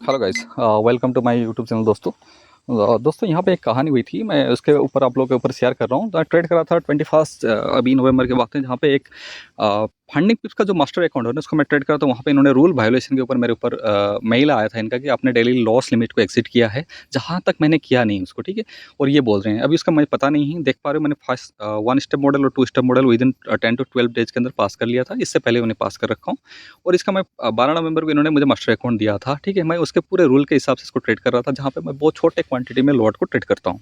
Hello guys, welcome to my YouTube channel. दोस्तों यहाँ पे एक कहानी हुई थी, मैं उसके ऊपर आप लोगों के ऊपर शेयर कर रहा हूँ। तो ट्रेड करा था 21 अभी नवंबर के वक्त में, जहाँ पे एक फंडिंग पिप्स का जो मास्टर अकाउंट है ना, उसको मैं ट्रेड करा। तो वहाँ पे इन्होंने रूल वायोलेशन के ऊपर मेरे ऊपर मेल आया था इनका कि आपने डेली लॉस लिमिट को एग्जिट किया है, जहाँ तक मैंने किया नहीं उसको, ठीक है। और ये बोल रहे हैं, अभी उसका मुझे पता नहीं है, देख पा रहे हो मैंने फर्स्ट 1 स्टेप मॉडल और 2 step model with in 10 to 12 days के अंदर पास कर लिया था। इससे पहले उन्हें पास कर रखा हूँ। और इसका मैं 12 नवंबर को इन्होंने मुझे मास्टर अकाउंट दिया था, ठीक है। मैं उसके पूरे रूल के हिसाब से इसको ट्रेड कर रहा था, जहाँ पे मैं बहुत छोटे क्वांटिटी में लॉट को ट्रेड करता हूँ।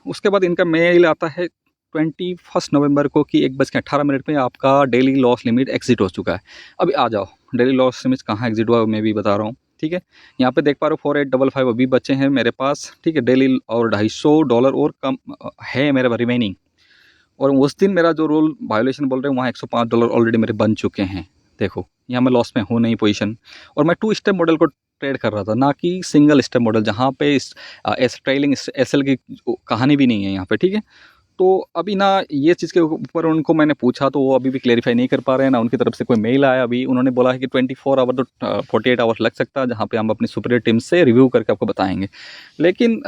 उसके बाद इनका मेल आता है 21 नवंबर को कि 1:18 में आपका डेली लॉस लिमिट एग्जिट हो चुका है। अभी आ जाओ, डेली लॉस लिमिट कहाँ एग्जिट हुआ मैं भी बता रहा हूँ, ठीक है। यहाँ पे देख पा रहे हो 4855 अभी बचे हैं मेरे पास, ठीक है, डेली। और $250 और कम है मेरा रिमेनिंग। और उस दिन मेरा जो रूल वायोलेशन बोल रहे हैं, वहाँ $105 ऑलरेडी मेरे बन चुके हैं। देखो यहाँ मैं लॉस में हूँ नहीं पोजीशन। और मैं 2 स्टेप मॉडल को ट्रेड कर रहा था, ना कि सिंगल स्टेप मॉडल, जहाँ पे इस ट्रेलिंग एसएल की कहानी भी नहीं है यहाँ पे, ठीक है। तो अभी ना ये चीज़ के ऊपर उनको मैंने पूछा, तो वो अभी भी क्लेरिफाई नहीं कर पा रहे हैं ना। उनकी तरफ से कोई मेल आया अभी, उन्होंने बोला है कि 24 आवर तो 48 आवर्स लग सकता है, जहाँ पे हम अपनी सुपीरियर टीम से रिव्यू करके आपको बताएंगे। लेकिन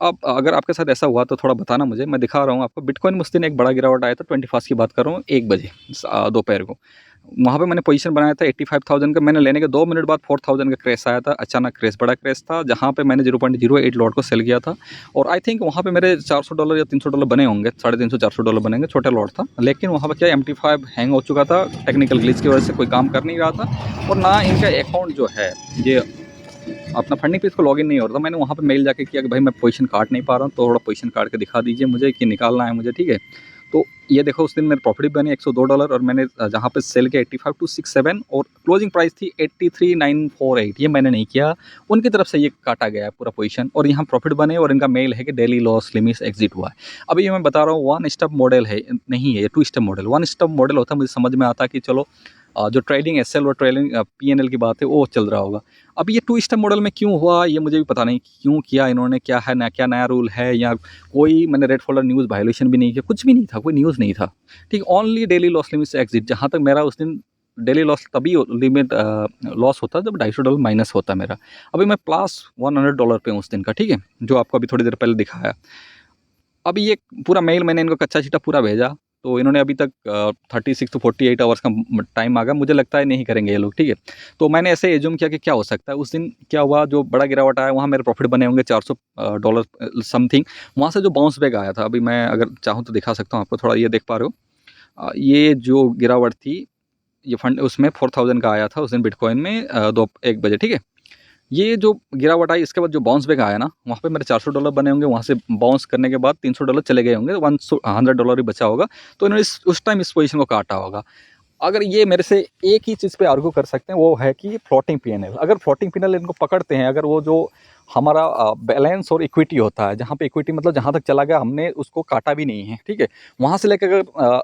अब अगर आपके साथ ऐसा हुआ तो थोड़ा बताना मुझे, मैं दिखा रहा हूँ आपको। बिटकॉइन में उस दिन एक बड़ा गिरावट आया था, 21 की बात कर रहा हूँ, 1 बजे दोपहर को। वहाँ पे मैंने पोजीशन बनाया था 85,000 का। मैंने लेने के 2 मिनट बाद 4,000 का क्रैश आया था, अचानक क्रैश, बड़ा क्रैश था, जहाँ पे मैंने 0.08 लॉट को सेल किया था। और आई थिंक वहाँ पे मेरे $400 या $300 बने होंगे, $350-400 बनेंगे, छोटा लॉट था। लेकिन वहाँ पे क्या MT5 हैंग हो चुका था, टेक्निकल ग्लिच की वजह से कोई काम कर नहीं रहा था। और ना इनका अकाउंट जो है, ये अपना फंडिंग पे इसको लॉगिन नहीं हो रहा था। मैंने वहाँ पे मेल जाके किया कि भाई मैं पोजीशन काट नहीं पा रहा हूँ, तो थोड़ा पोजीशन काट के दिखा दीजिए मुझे कि निकालना है मुझे, ठीक है। तो ये देखो उस दिन मेरे प्रॉफिट भी बने $102, और मैंने जहाँ पे सेल किया 85,267 और क्लोजिंग प्राइस थी 83,948। ये मैंने नहीं किया, उनकी तरफ से ये काटा गया है पूरा पोजीशन, और यहाँ प्रॉफिट बने। और इनका मेल है कि डेली लॉस लिमिट एग्जिट हुआ है। अभी ये मैं बता रहा हूँ 1 स्टेप मॉडल है, नहीं है ये 2 स्टेप मॉडल। 1 स्टेप मॉडल होता मुझे समझ में आता कि चलो जो ट्रेडिंग एसएल और ट्रेडिंग पीएनएल की बात है वो चल रहा होगा। अब ये 2 स्टेप मॉडल में क्यों हुआ ये मुझे भी पता नहीं, क्यों किया इन्होंने, क्या है ना, क्या नया रूल है, या कोई मैंने रेड फोल्डर न्यूज़ वायोलेशन भी नहीं किया, कुछ भी नहीं था, कोई न्यूज़ नहीं था, ठीक। ओनली डेली लॉस लिमिट से एग्जिट। जहाँ तक मेरा उस दिन डेली लॉस तभी लिमिट लॉस होता है जब $250 माइनस होता है मेरा। अभी मैं प्लस $100 पे हूँ उस दिन का, ठीक है, जो आपको अभी थोड़ी देर पहले दिखाया। अभी ये पूरा मेल मैंने इनको कच्चा चिट्ठा पूरा भेजा, तो इन्होंने अभी तक 36 to 48 आवर्स का टाइम मांगा। मुझे लगता है नहीं करेंगे ये लोग, ठीक है। तो मैंने ऐसे एज्यूम किया कि क्या हो सकता है। उस दिन क्या हुआ, जो बड़ा गिरावट आया वहाँ मेरे प्रॉफिट बने होंगे $400 समथिंग। वहाँ से जो बाउंस बैक आया था, अभी मैं अगर चाहूँ तो दिखा सकता हूँ आपको, थोड़ा ये देख पा रहे हो। ये जो गिरावट थी, ये फंड उसमें 4,000 का आया था उस दिन बिटकॉइन में 1 बजे, ठीक है। ये जो गिरावट आई, इसके बाद जो बाउंस बैक आया ना, वहाँ पे मेरे $400 बने होंगे। वहाँ से बाउंस करने के बाद $300 चले गए होंगे, $100 ही बचा होगा। तो इन्होंने उस टाइम इस पोजीशन को काटा होगा। अगर ये मेरे से एक ही चीज़ पे आर्ग्यू कर सकते हैं, वो है कि फ्लोटिंग पीएनएल। अगर फ्लोटिंग पीएनएल इनको पकड़ते हैं, अगर वो जो हमारा बैलेंस और इक्विटी होता है, जहाँ पे इक्विटी मतलब जहाँ तक चला गया हमने उसको काटा भी नहीं है, ठीक है, वहाँ से लेकर अगर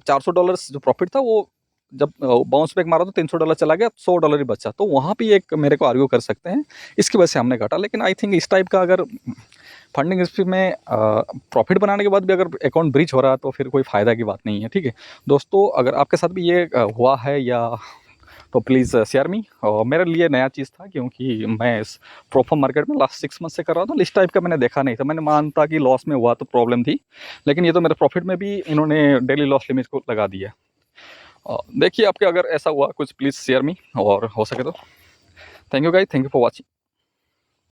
$400 जो प्रॉफिट था, वो जब बाउंस बैक मारा तो $300 चला गया, $100 ही बचा। तो वहाँ भी एक मेरे को आर्ग्यू कर सकते हैं, इसकी वजह से हमने काटा। लेकिन आई थिंक इस टाइप का अगर फंडिंग हिस्ट्री में प्रॉफिट बनाने के बाद भी अगर अकाउंट ब्रीच हो रहा है, तो फिर कोई फ़ायदा की बात नहीं है, ठीक है। दोस्तों अगर आपके साथ भी ये हुआ है या, तो प्लीज़ शेयर मी। और मेरे लिए नया चीज़ था, क्योंकि मैं इस प्रोफॉर्म मार्केट में लास्ट 6 मंथ से कर रहा था। इस टाइप का मैंने देखा नहीं था। मैंने मानता कि लॉस में हुआ तो प्रॉब्लम थी, लेकिन ये तो मेरे प्रॉफिट में भी इन्होंने डेली लॉस लिमिट को लगा दिया। देखिए आपके अगर ऐसा हुआ कुछ, प्लीज़ शेयर मी, और हो सके तो thank you guys, thank you for watching.